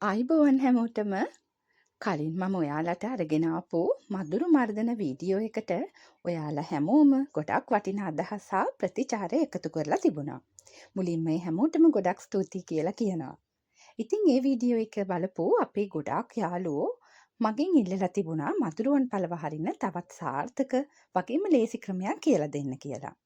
ආයිබෝවන් හැමෝටම කලින් මම ඔයාලට අරගෙන ආපු මధుර මර්දන වීඩියෝ එකට ඔයාලා හැමෝම ගොඩක් වටිනා අදහස් හා ප්‍රතිචාර එකතු කරලා තිබුණා. මුලින්ම මේ හැමෝටම ගොඩක් ස්තුතියි කියලා කියනවා. ඉතින් මේ වීඩියෝ එක බලපු අපේ ගොඩක් යාළුවෝ මගෙන් ඉල්ලලා තිබුණා මధుරවන් පළව හරින්න තවත් සාර්ථක වගේම ලේසි ක්‍රමයක් කියලා දෙන්න කියලා.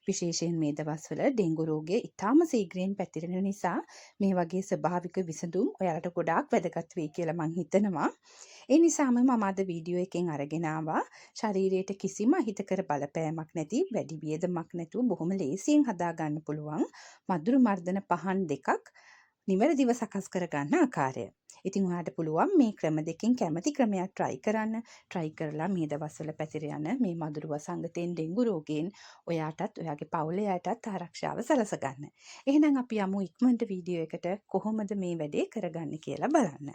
විශේෂයෙන් මේ දවස්වල ඩෙන්ගු රෝගය ඉතාම ශීඝ්‍රයෙන් පැතිරෙන නිසා මේ වගේ ස්වභාවික විසඳුම් ඔයාලට ගොඩාක් වැදගත් වෙයි කියලා මං හිතනවා. ඒ නිසාම මම අද වීඩියෝ එකෙන් අරගෙන ආවා ශරීරයට කිසිම අහිතකර බලපෑමක් නැති වැඩි වියදමක් නැතුව බොහොම ලේසියෙන් හදා ගන්න පුළුවන් මధుර මර්දන පහන් දෙකක් නිවැරදිව සකස් කරගන්න ආකාරය. ඉතින් ඔයාලට පුළුවන් මේ ක්‍රම දෙකෙන් කැමති ක්‍රමයක් try කරන්න. try කරලා මේ දවස්වල පැතිර යන මේ මధుර වසංගතයෙන් ඩෙන්ගු රෝගයෙන් ඔයාටත් ඔයාගේ පවුලේ අයටත් ආරක්ෂාව සලසගන්න. එහෙනම් අපි යමු ඉක්මනට වීඩියෝ එකට කොහොමද මේ වැඩේ කරගන්නේ කියලා බලන්න.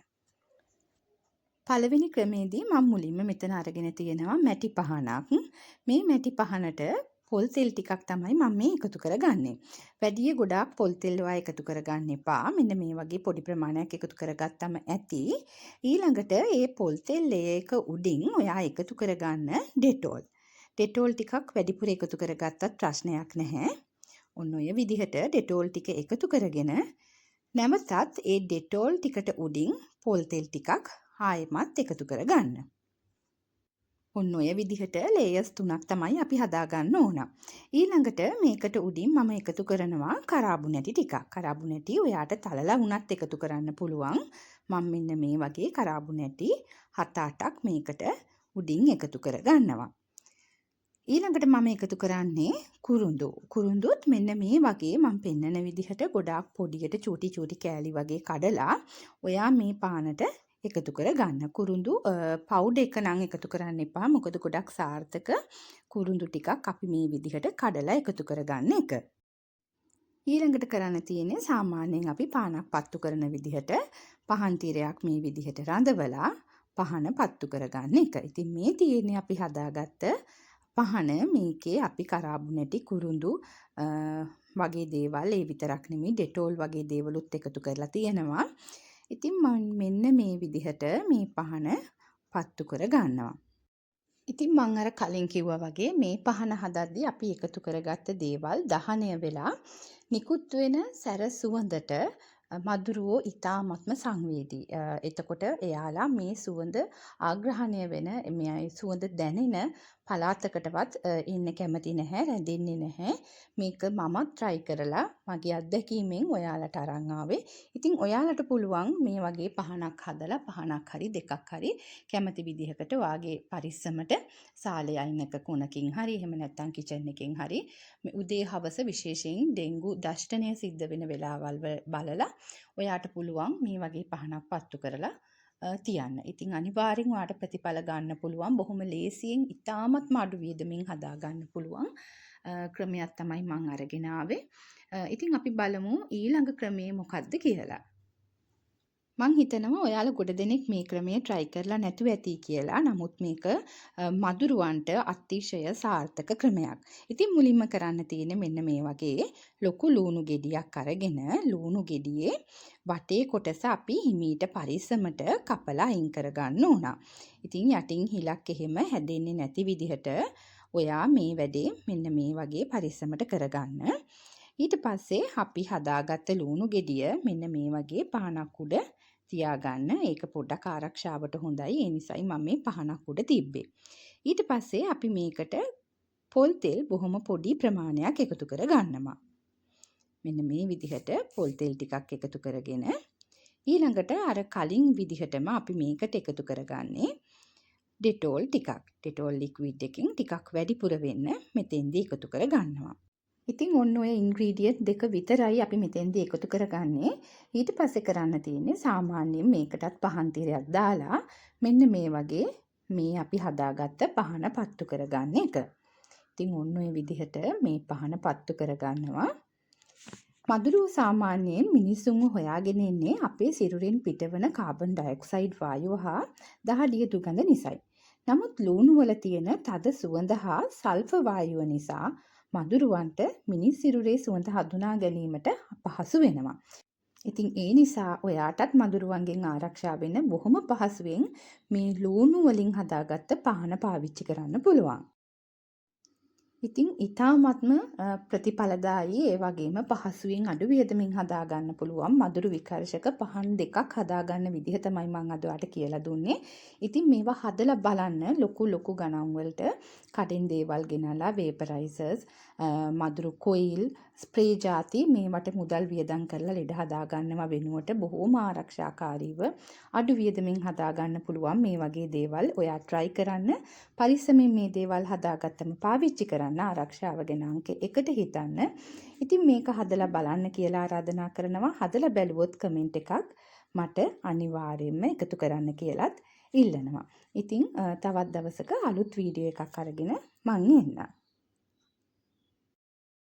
පළවෙනි ක්‍රමේදී මම මුලින්ම මෙතන අරගෙන තියෙනවා මැටි පහනක්. මේ මැටි පහනට පොල් තෙල් ටිකක් තමයි මම මේ එකතු කරගන්නේ. වැඩි ගොඩාක් පොල් තෙල් වල එකතු කරගන්න එපා. මෙන්න මේ වගේ පොඩි ප්‍රමාණයක් එකතු කරගත්තම ඇති. ඊළඟට මේ පොල් තෙල් එක උඩින් ඔයා එකතු කරගන්න ඩෙටෝල්. ඩෙටෝල් ටිකක් වැඩිපුර එකතු කරගත්තත් ප්‍රශ්නයක් නැහැ. ඔන්න ඔය විදිහට ඩෙටෝල් ටික එකතු කරගෙන නැවතත් ඒ ඩෙටෝල් ටිකට උඩින් පොල් තෙල් ටිකක් ආයෙමත් එකතු කරගන්න. ඔන්න ඔය විදිහට ලේයර්ස් 3ක් තමයි අපි හදාගන්න ඕන. ඊළඟට මේකට උඩින් මම එකතු කරනවා කරාබු නැටි ටිකක්. කරාබු නැටි ඔයාට තලලා වුණත් එකතු කරන්න පුළුවන්. මම මෙන්න මේ වගේ කරාබු නැටි 7-8ක් මේකට උඩින් එකතු කරගන්නවා. ඊළඟට මම එකතු කරන්නේ කුරුඳු. කුරුඳුත් මෙන්න මේ වගේ මම පෙන්නන විදිහට ගොඩාක් පොඩියට චූටි කෑලි වගේ කඩලා ඔයා මේ පානට එකතු කරගන්න. කුරුඳු පවුඩර් එක නම් එකතු කරන්න එපා. මොකද ගොඩක් සාර්ථක කුරුඳු ටිකක් අපි මේ විදිහට කඩලා එකතු කරගන්න එක. ඊළඟට කරන්න තියෙන්නේ සාමාන්‍යයෙන් අපි පානක් පත්තු කරන විදිහට පහන් තීරයක් මේ විදිහට රඳවලා පහන පත්තු කරගන්න එක. ඉතින් මේ තියෙන්නේ අපි හදාගත්ත පහන. මේකේ අපි කරාබු නැටි කුරුඳු වගේ දේවල් ඒ විතරක් නෙමෙයි ඩෙටෝල් වගේ දේවලුත් එකතු කරලා තියෙනවා. ඉතින් මම මෙන්න මේ විදිහට මේ පහන පත්තු කර ගන්නවා. ඉතින් මම අර කලින් කිව්වා වගේ මේ පහන හදද්දී අපි එකතු කරගත්ත දේවල් දහනය වෙලා නිකුත් වෙන සැර සුවඳට මధుරෝ ඉතාමත්ම සංවේදී. එතකොට එයාලා මේ සුවඳ ආග්‍රහණය වෙන මේ සුවඳ දැනෙන පළාතකටවත් ඉන්න කැමති නැහැ, රැඳෙන්නේ නැහැ. මේක මම try කරලා මගේ අත්දැකීමෙන් ඔයාලට අරන් ආවේ. ඉතින් ඔයාලට පුළුවන් මේ වගේ පහනක් හදලා පහනක් හරි දෙකක් හරි කැමති විදිහකට වාගේ පරිස්සමට සාලේ අයිනක කොනකින් හරි එහෙම නැත්නම් කිචන් එකකින් හරි උදේ හවස විශේෂයෙන් ඩෙන්ගු දෂ්ටනය සිද්ධ වෙන වෙලාවල් බලලා ඔයාට පුළුවන් මේ වගේ පහනක් පත්තු කරලා තියන්න. ඉතින් අනිවාර්යෙන් ඔයාට ප්‍රතිඵල ගන්න පුළුවන්. බොහොම ලේසියෙන් ඉතාමත්ම අඩු වියදමින් හදා ගන්න පුළුවන් ක්‍රමයක් තමයි මම අරගෙන ආවේ. ඉතින් අපි බලමු ඊළඟ ක්‍රමය මොකක්ද කියලා. මං හිතනවා ඔයාලා ගොඩ දෙනෙක් මේ ක්‍රමය try කරලා නැතුව ඇති කියලා. නමුත් මේක මధుරවන්ට අතිශය සාර්ථක ක්‍රමයක්. ඉතින් මුලින්ම කරන්න තියෙන්නේ මෙන්න මේ වගේ ලොකු ලූණු ගෙඩියක් අරගෙන ලූණු ගෙඩියේ වටේ කොටස අපි හිමීට පරිස්සමට කපලා අයින් කරගන්න ඕන. ඉතින් යටින් හිලක් එහෙම හැදෙන්නේ නැති විදිහට ඔයා මේ වැඩේ මෙන්න මේ වගේ පරිස්සමට කරගන්න. ඊට පස්සේ අපි හදාගත්ත ලූණු ගෙඩිය මෙන්න මේ වගේ පහනක් උඩ තියාගන්න. ඒක පොඩ්ඩක් ආරක්ෂාවට හොඳයි. ඒ නිසායි මම මේ පහනක් උඩ තිබ්බේ. ඊට පස්සේ අපි මේකට පොල් තෙල් බොහොම පොඩි ප්‍රමාණයක් එකතු කර ගන්නවා. මෙන්න මේ විදිහට පොල් තෙල් ටිකක් එකතු කරගෙන ඊළඟට අර කලින් විදිහටම අපි මේකට එකතු කරගන්නේ ඩෙටෝල් ටිකක්. ඩෙටෝල් ලික්විඩ් එකකින් ටිකක් වැඩිපුර වෙන්න මෙතෙන්දී එකතු කර ගන්නවා. ඉතින් ඔන්න ඔය ඉන්ග්‍රීඩියන්ට් දෙක විතරයි අපි මෙතෙන්දී එකතු කරගන්නේ. ඊට පස්සේ කරන්න තියෙන්නේ සාමාන්‍යයෙන් මේකටත් පහන් තිරයක් දාලා මෙන්න මේ වගේ මේ අපි හදාගත්ත පහන පත්තු කරගන්න එක. ඉතින් ඔන්න ඔය විදිහට මේ පහන පත්තු කරගන්නවා. මధుරෝ සාමාන්‍යයෙන් මිනිසුන්ව හොයාගෙන ඉන්නේ අපේ සිරුරෙන් පිටවන කාබන් ඩයොක්සයිඩ් වායුව හා දහඩිය දුගඳ නිසායි. නමුත් ලූණු වල තියෙන තද සුවඳ හා සල්ෆර් වායුව නිසා මధుරවන්ට මිනිස් සිරුරේ සුවඳ හඳුනා ගැනීමට අපහසු වෙනවා. ඉතින් ඒ නිසා ඔයාටත් මදුරුවන්ගෙන් ආරක්ෂා වෙන්න බොහොම පහසුවෙන් මේ ලූණු වලින් හදාගත්ත පහන පාවිච්චි කරන්න පුළුවන්. ඉතින් ඉතාමත්ම ප්‍රතිඵලදායී ඒ වගේම පහසුවෙන් අඩු වියදමින් හදාගන්න පුළුවන් මදුරු විකර්ශක පහන් දෙකක් හදාගන්න විදිහ තමයි මම අද ඔයාලට කියලා දුන්නේ. ඉතින් මේවා හදලා බලන්න ලොකු ගණන් වලට කඩෙන් දේවල් ගෙනලා වේපරයිසර්ස් මදුරු කොයිල් ස්ප්‍රේ ಜಾති මේවට මුදල් වියදම් කරලා ලෙඩ හදාගන්නව වෙනුවට බොහෝම ආරක්ෂාකාරීව අඩු වියදමින් හදාගන්න පුළුවන් මේ වගේ දේවල් ඔයා try කරන්න. පරිස්සමෙන් මේ දේවල් හදාගත්තම පාවිච්චි කරන්න ආරක්ෂාව ගැන අංක 1ට හිතන්න. ඉතින් මේක හදලා බලන්න කියලා ආරාධනා කරනවා. හදලා බැලුවොත් කමෙන්ට් එකක් මට අනිවාර්යයෙන්ම එකතු කරන්න කියලාත් ඉල්ලනවා. ඉතින් තවත් දවසක අලුත් වීඩියෝ එකක් අරගෙන මං එන්නම්.